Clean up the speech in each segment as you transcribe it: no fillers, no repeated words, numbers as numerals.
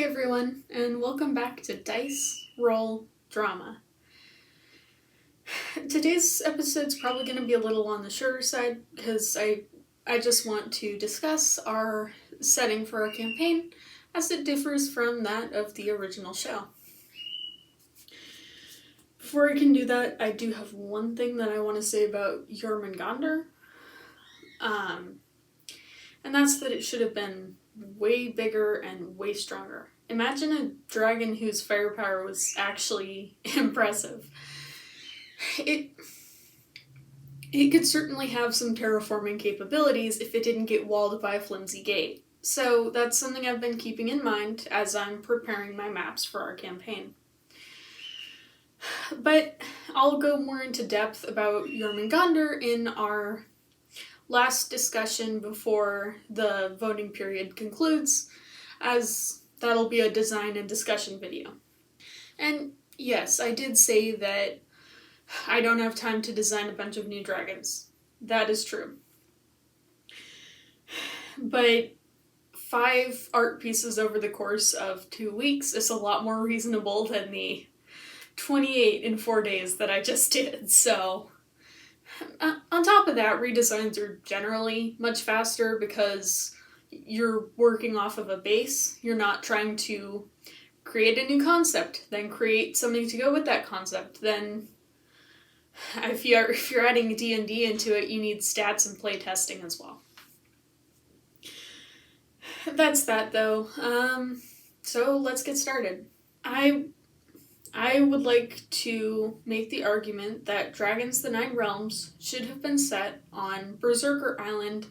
everyone, and welcome back to Dice Roll Drama. Today's episode's probably going to be a little on the shorter side because I just want to discuss our setting for our campaign as it differs from that of the original show. Before I can do that, I do have one thing that I want to say about Jormungandr. And that's that it should have been way bigger and way stronger. Imagine a dragon whose firepower was actually impressive. It could certainly have some terraforming capabilities if it didn't get walled by a flimsy gate. So that's something I've been keeping in mind as I'm preparing my maps for our campaign. But I'll go more into depth about Jormungandr in our last discussion before the voting period concludes, as that'll be a design and discussion video. And yes, I did say that I don't have time to design a bunch of new dragons. That is true. But 5 art pieces over the course of 2 weeks is a lot more reasonable than the 28 in 4 days that I just did, so on top of that, redesigns are generally much faster because you're working off of a base. You're not trying to create a new concept, then create something to go with that concept. Then if you're adding D&D into it, you need stats and play testing as well. That's that though. So let's get started. I would like to make the argument that Dragons the Nine Realms should have been set on Berserker Island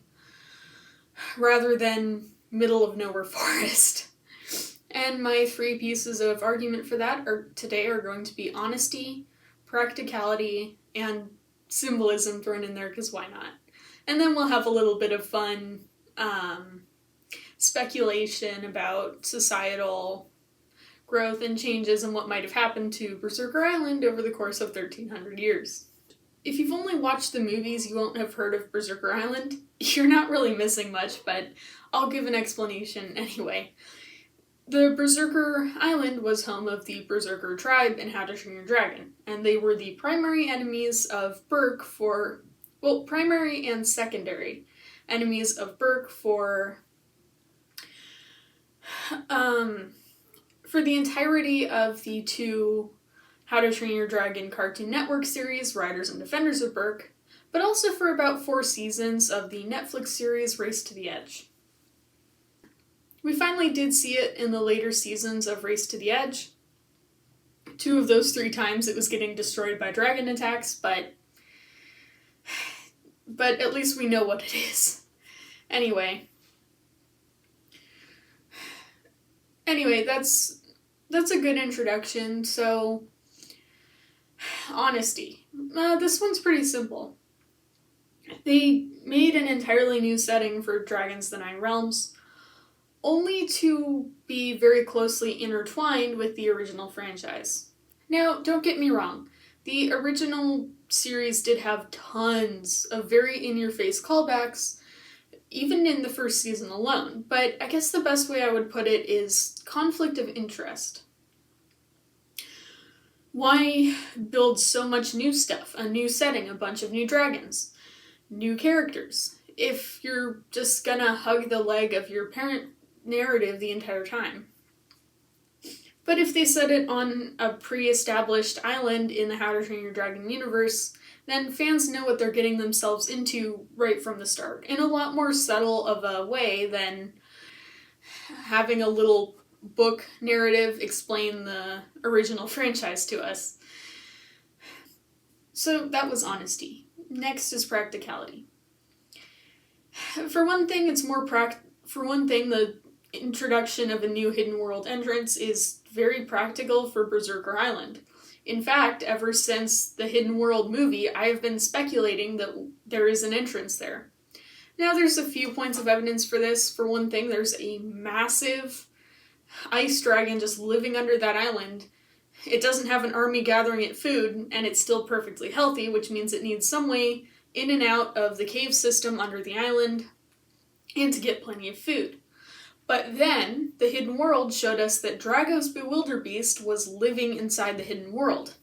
rather than middle of nowhere forest. And my 3 pieces of argument for that today are going to be honesty, practicality, and symbolism thrown in there because why not? And then we'll have a little bit of fun speculation about societal growth and changes and what might have happened to Berserker Island over the course of 1,300 years. If you've only watched the movies, you won't have heard of Berserker Island. You're not really missing much, but I'll give an explanation anyway. The Berserker Island was home of the Berserker tribe in How to Train Your Dragon, and they were the primary enemies of Berk primary and secondary enemies of Berk for the entirety of the 2 How to Train Your Dragon Cartoon Network series, Riders and Defenders of Berk, but also for about 4 seasons of the Netflix series Race to the Edge. We finally did see it in the later seasons of Race to the Edge. 2 of those 3 times it was getting destroyed by dragon attacks, but at least we know what it is. Anyway, that's a good introduction, so honesty. This one's pretty simple. They made an entirely new setting for Dragons the Nine Realms, only to be very closely intertwined with the original franchise. Now, don't get me wrong, the original series did have tons of very in-your-face callbacks, even in the first season alone, but I guess the best way I would put it is conflict of interest. Why build so much new stuff, a new setting, a bunch of new dragons, new characters, if you're just gonna hug the leg of your parent narrative the entire time? But if they set it on a pre-established island in the How to Train Your Dragon universe, then fans know what they're getting themselves into right from the start, in a lot more subtle of a way than having a little book narrative explain the original franchise to us. So that was honesty. Next is practicality. For one thing, the introduction of a new hidden world entrance is very practical for Berserker Island. In fact, ever since the Hidden World movie, I have been speculating that there is an entrance there. Now, there's a few points of evidence for this. For one thing, there's a massive ice dragon just living under that island. It doesn't have an army gathering it food, and it's still perfectly healthy, which means it needs some way in and out of the cave system under the island, and to get plenty of food. But then, the Hidden World showed us that Drago's Bewilderbeast was living inside the Hidden World,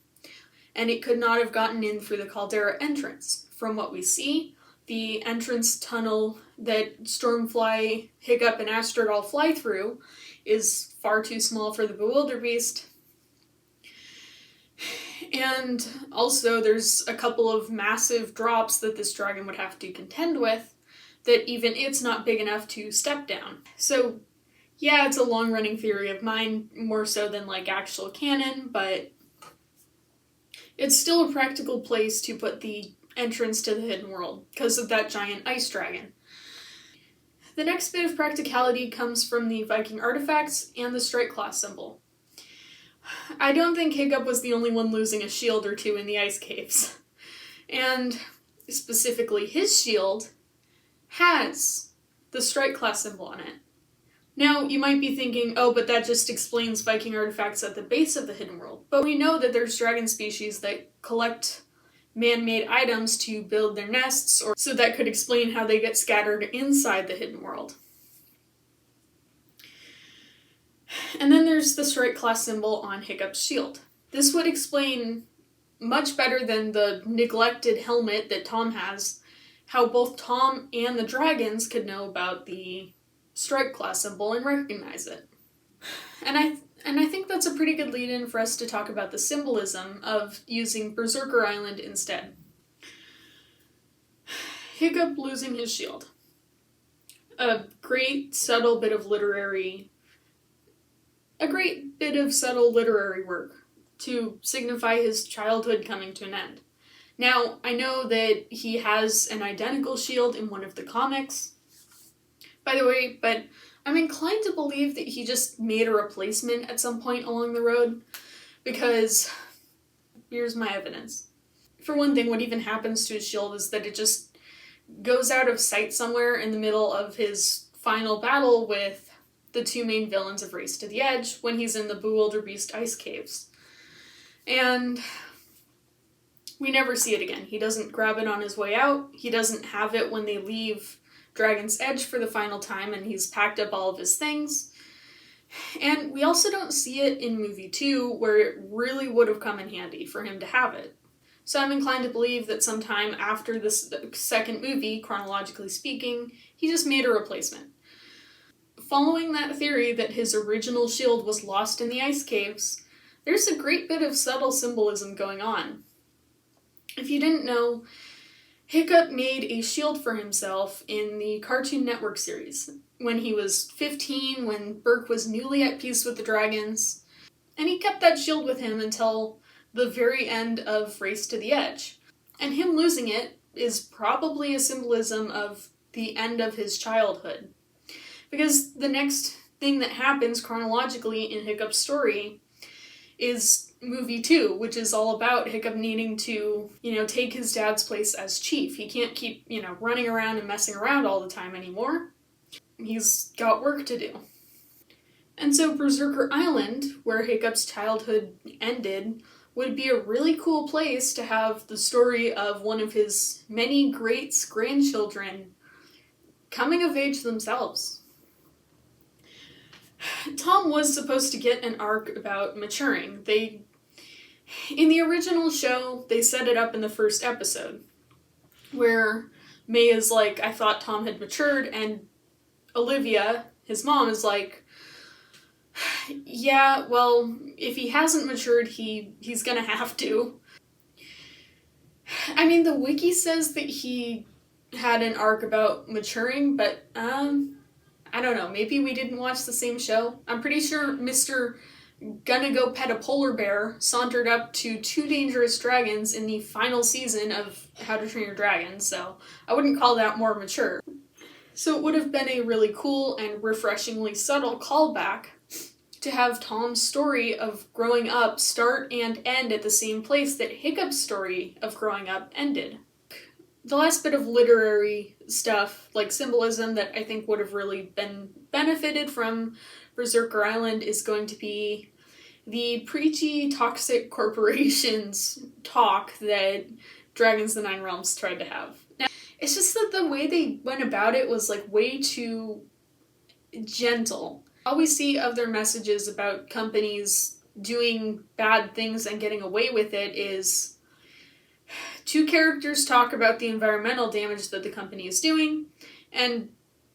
and it could not have gotten in through the Caldera entrance. From what we see, the entrance tunnel that Stormfly, Hiccup, and Astragal fly through is far too small for the Bewilderbeast. And also, there's a couple of massive drops that this dragon would have to contend with, that even it's not big enough to step down. So, yeah, it's a long-running theory of mine, more so than, like, actual canon, but it's still a practical place to put the entrance to the Hidden World, because of that giant ice dragon. The next bit of practicality comes from the Viking artifacts and the strike class symbol. I don't think Hiccup was the only one losing a shield or two in the ice caves. And specifically his shield has the strike class symbol on it. Now, you might be thinking, oh, but that just explains Viking artifacts at the base of the Hidden World. But we know that there's dragon species that collect man-made items to build their nests, or so that could explain how they get scattered inside the Hidden World. And then there's the strike class symbol on Hiccup's shield. This would explain, much better than the neglected helmet that Tom has, how both Tom and the dragons could know about the strike class symbol and recognize it. And I think that's a pretty good lead-in for us to talk about the symbolism of using Berserker Island instead. Hiccup losing his shield. A great subtle bit of subtle literary work to signify his childhood coming to an end. Now, I know that he has an identical shield in one of the comics, by the way, but I'm inclined to believe that he just made a replacement at some point along the road, because here's my evidence. For one thing, what even happens to his shield is that it just goes out of sight somewhere in the middle of his final battle with the two main villains of Race to the Edge when he's in the Bewilderbeast ice caves. And we never see it again. He doesn't grab it on his way out. He doesn't have it when they leave Dragon's Edge for the final time and he's packed up all of his things. And we also don't see it in movie 2, where it really would have come in handy for him to have it. So I'm inclined to believe that sometime after the second movie, chronologically speaking, he just made a replacement. Following that theory that his original shield was lost in the ice caves, there's a great bit of subtle symbolism going on. If you didn't know, Hiccup made a shield for himself in the Cartoon Network series when he was 15, when Burke was newly at peace with the dragons, and he kept that shield with him until the very end of Race to the Edge. And him losing it is probably a symbolism of the end of his childhood. Because the next thing that happens chronologically in Hiccup's story is movie 2, which is all about Hiccup needing to, take his dad's place as chief. He can't keep, running around and messing around all the time anymore. He's got work to do. And so Berserker Island, where Hiccup's childhood ended, would be a really cool place to have the story of one of his many great-grandchildren coming of age themselves. Tom was supposed to get an arc about maturing. In the original show, they set it up in the first episode, where May is like, I thought Tom had matured, and Olivia, his mom, is like, yeah, well, if he hasn't matured, he's gonna have to. I mean, the wiki says that he had an arc about maturing, but, I don't know, maybe we didn't watch the same show. I'm pretty sure Mr. Gonna Go Pet a Polar Bear sauntered up to 2 dangerous dragons in the final season of How to Train Your Dragon, so I wouldn't call that more mature. So it would have been a really cool and refreshingly subtle callback to have Tom's story of growing up start and end at the same place that Hiccup's story of growing up ended. The last bit of literary stuff, like symbolism, that I think would have really been benefited from Berserker Island is going to be the preachy, toxic corporations talk that Dragons the Nine Realms tried to have. Now, it's just that the way they went about it was way too gentle. All we see of their messages about companies doing bad things and getting away with it is two characters talk about the environmental damage that the company is doing, and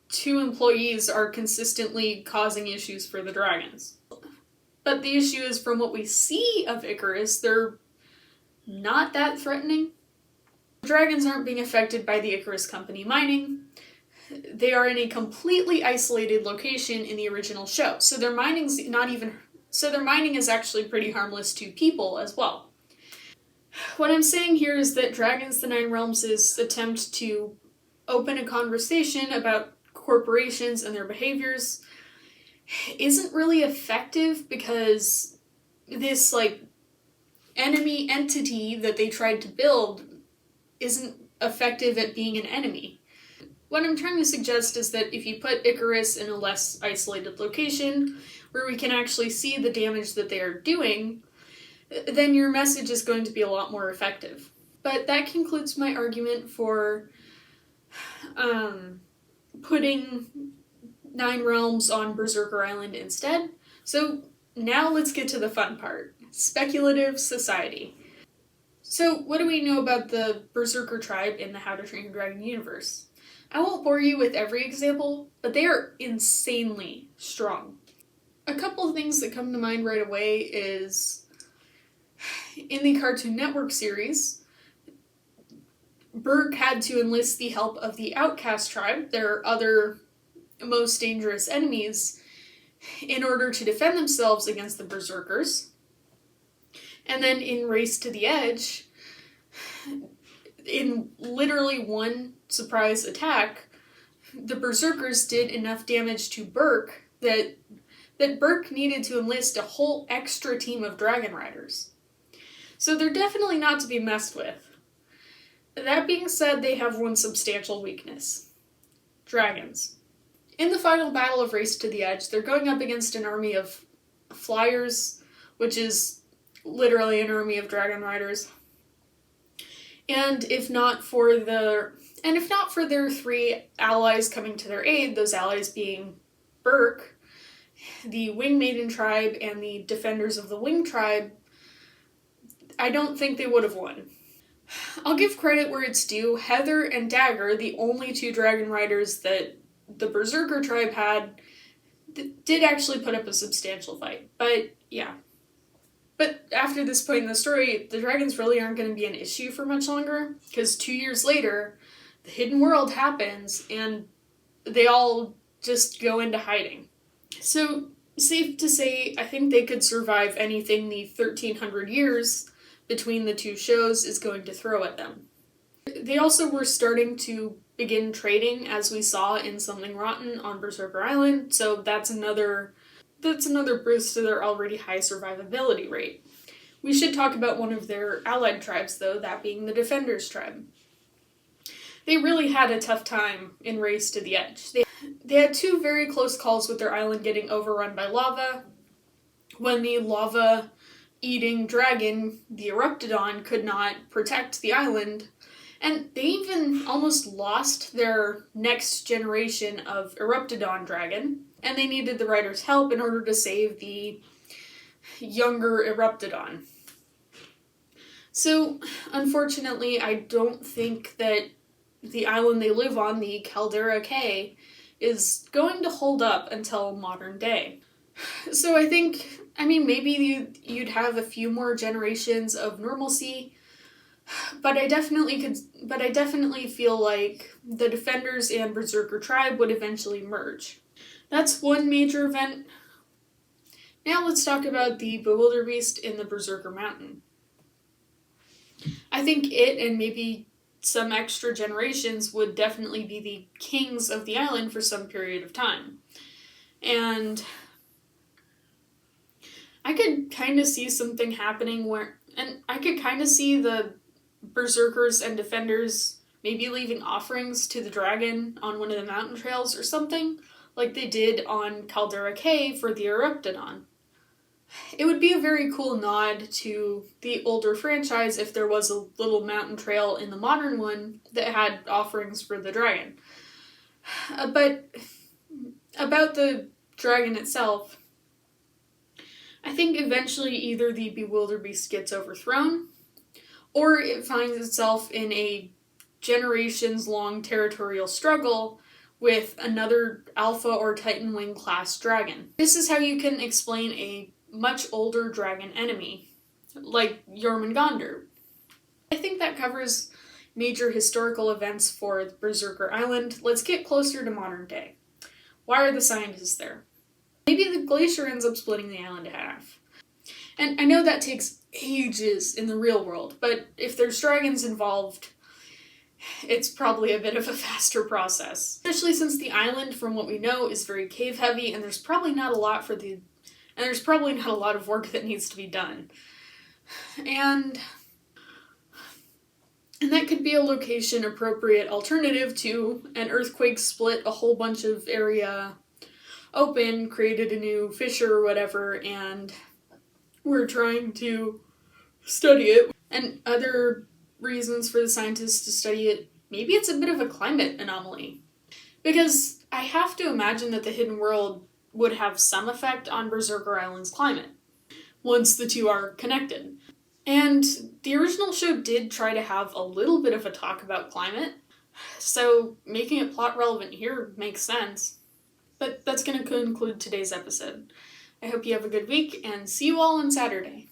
two employees are consistently causing issues for the dragons. But the issue is, from what we see of Icarus, they're not that threatening. Dragons aren't being affected by the Icarus company mining. They are in a completely isolated location in the original show, so their mining is actually pretty harmless to people as well. What I'm saying here is that Dragons: The Nine Realms' attempt to open a conversation about corporations and their behaviors isn't really effective because this, enemy entity that they tried to build isn't effective at being an enemy. What I'm trying to suggest is that if you put Icarus in a less isolated location, where we can actually see the damage that they are doing, then your message is going to be a lot more effective. But that concludes my argument for putting Nine Realms on Berserker Island instead. So now let's get to the fun part. Speculative society. So what do we know about the Berserker tribe in the How to Train Your Dragon universe? I won't bore you with every example, but they are insanely strong. A couple of things that come to mind right away is, in the Cartoon Network series, Berg had to enlist the help of the Outcast tribe, their other most dangerous enemies, in order to defend themselves against the Berserkers. And then in Race to the Edge, in literally one surprise attack, the Berserkers did enough damage to Berk that Berk needed to enlist a whole extra team of Dragon Riders. So they're definitely not to be messed with. That being said, they have one substantial weakness. Dragons. In the final battle of Race to the Edge, they're going up against an army of flyers, which is literally an army of Dragon Riders. And if not for their three allies coming to their aid, those allies being Berk, the Wing Maiden tribe, and the Defenders of the Wing tribe, I don't think they would have won. I'll give credit where it's due. Heather and Dagger, the only two Dragon Riders that the Berserker tribe had, did actually put up a substantial fight. But yeah. But after this point in the story, the dragons really aren't going to be an issue for much longer, because 2 years later, the Hidden World happens, and they all just go into hiding. So, safe to say, I think they could survive anything the 1300 years between the two shows is going to throw at them. They also were starting to begin trading, as we saw in Something Rotten on Berserker Island, so that's another boost to their already high survivability rate. We should talk about one of their allied tribes, though, that being the Defenders tribe. They really had a tough time in Race to the Edge. They had two very close calls with their island getting overrun by lava, when the lava-eating dragon, the Eruptodon, could not protect the island, and they even almost lost their next generation of Eruptodon dragon, and they needed the writer's help in order to save the younger Eruptodon. So, unfortunately, I don't think that the island they live on, the Caldera Cay, is going to hold up until modern day. So I think, maybe you'd have a few more generations of normalcy, but I definitely feel like the Defenders and Berserker tribe would eventually merge. That's one major event. Now let's talk about the Bewilderbeast in the Berserker Mountain. I think it, and maybe some extra generations, would definitely be the kings of the island for some period of time. And I could kind of see something happening I could kind of see the Berserkers and Defenders maybe leaving offerings to the dragon on one of the mountain trails or something, like they did on Caldera Cay for the Eruptodon. It would be a very cool nod to the older franchise if there was a little mountain trail in the modern one that had offerings for the dragon. But about the dragon itself, I think eventually either the Bewilderbeast gets overthrown, or it finds itself in a generations-long territorial struggle with another Alpha or Titan Wing class dragon. This is how you can explain a much older dragon enemy, like Jormungandr. I think that covers major historical events for Berserker Island. Let's get closer to modern day. Why are the scientists there? Maybe the glacier ends up splitting the island in half. And I know that takes ages in the real world, but if there's dragons involved, it's probably a bit of a faster process. Especially since the island, from what we know, is very cave heavy, and there's probably not a lot of work that needs to be done. And that could be a location appropriate alternative to an earthquake split a whole bunch of area open, created a new fissure or whatever, and we're trying to study it. And other reasons for the scientists to study it, maybe it's a bit of a climate anomaly. Because I have to imagine that the hidden world would have some effect on Berserker Island's climate, once the two are connected. And the original show did try to have a little bit of a talk about climate, so making it plot relevant here makes sense. But that's going to conclude today's episode. I hope you have a good week, and see you all on Saturday.